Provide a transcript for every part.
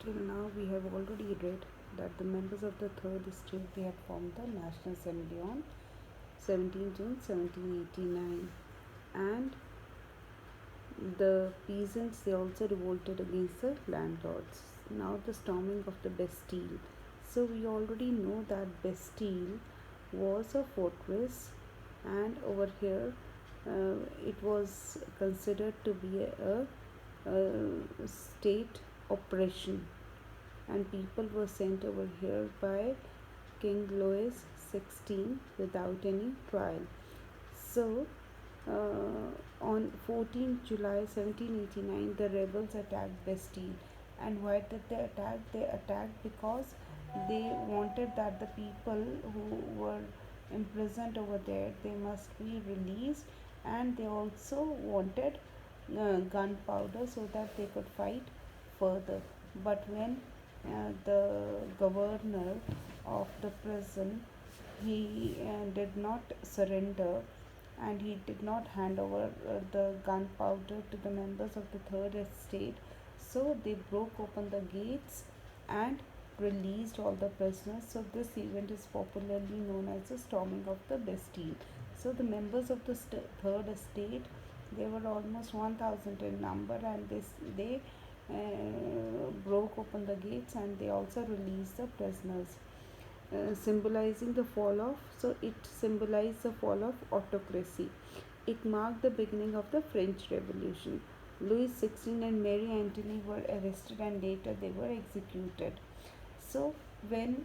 Till now, we have already read that the members of the third estate they had formed the National Assembly on 17 June 1789, and the peasants they also revolted against the landlords. Now, the storming of the Bastille. So, we already know that Bastille was a fortress, and over here it was considered to be a state oppression, and people were sent over here by King Louis XVI without any trial. So, on 14th July 1789, the rebels attacked Bastille. And why did they attack? They attacked because they wanted that the people who were imprisoned over there they must be released, and they also wanted gunpowder so that they could fight further. But when the governor of the prison he did not surrender, and he did not hand over the gunpowder to the members of the third estate, so they broke open the gates and released all the prisoners. So this event is popularly known as the storming of the Bastille. So the members of the third estate they were almost 1000 in number, and they broke open the gates, and they also released the prisoners, symbolizing the fall of, so it symbolized the fall of autocracy. It marked the beginning of the French Revolution. Louis XVI and Marie Antoinette were arrested, and later they were executed. So when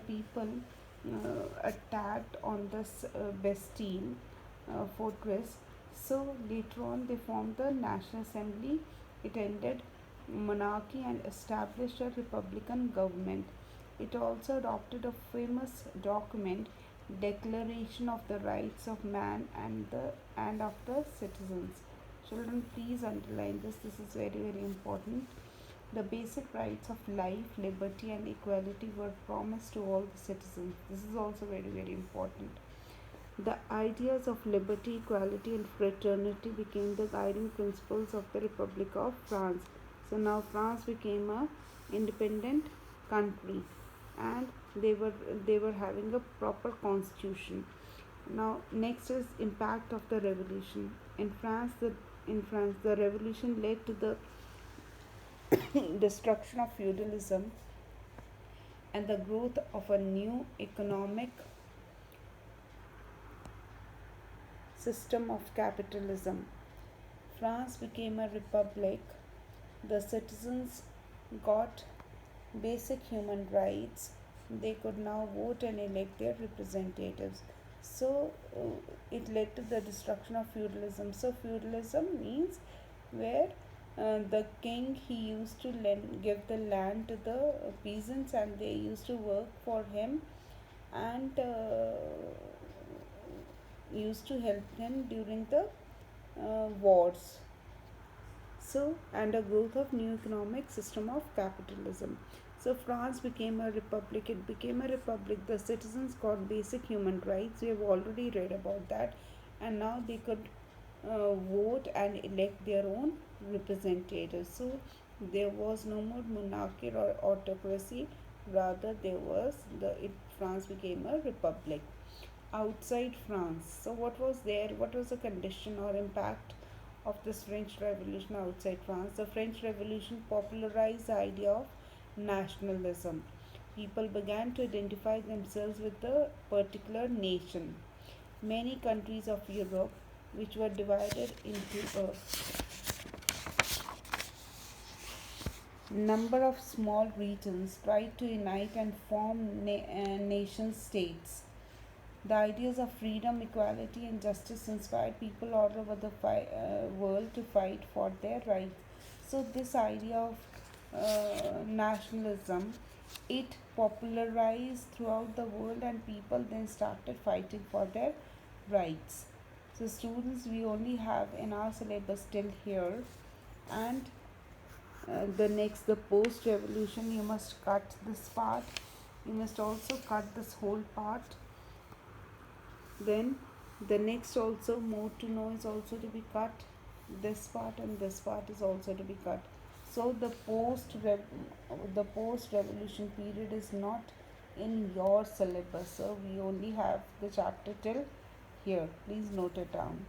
people attacked on this Bastille fortress, so later on they formed the National Assembly. It ended monarchy and established a republican government. It also adopted a famous document, Declaration of the Rights of Man and of the Citizens. Children, please underline this. This is very very important. The basic rights of life, liberty, and equality were promised to all the citizens. This is also very very important. The ideas of liberty, equality, and fraternity became the guiding principles of the Republic of France. So now France became a independent country, and they were having a proper constitution. Now next is impact of the revolution in France. The revolution led to the destruction of feudalism and the growth of a new economic system of capitalism. France became a republic. The citizens got basic human rights. They could now vote and elect their representatives. So it led to the destruction of feudalism. So feudalism means where the king he used to give the land to the peasants, and they used to work for him, and used to help them during the wars. So, and a growth of new economic system of capitalism. So France became a republic. It became a republic. The citizens got basic human rights. We have already read about that, and now they could vote and elect their own representatives. So there was no more monarchy or autocracy. Rather, there was France became a republic. Outside France. So what was there? What was the condition or impact of this French Revolution outside France? The French Revolution popularized the idea of nationalism. People began to identify themselves with a particular nation. Many countries of Europe, which were divided into a number of small regions, tried to unite and form nation states. The ideas of freedom, equality, and justice inspired people all over the world to fight for their rights. So, this idea of nationalism it popularized throughout the world, and people then started fighting for their rights. So, students, we only have in our syllabus till here, and the post revolution, you must cut this part. You must also cut this whole part. Then the next also more to know is also to be cut. This part and this part is also to be cut. So the post revolution period is not in your syllabus. So we only have the chapter till here. Please note it down.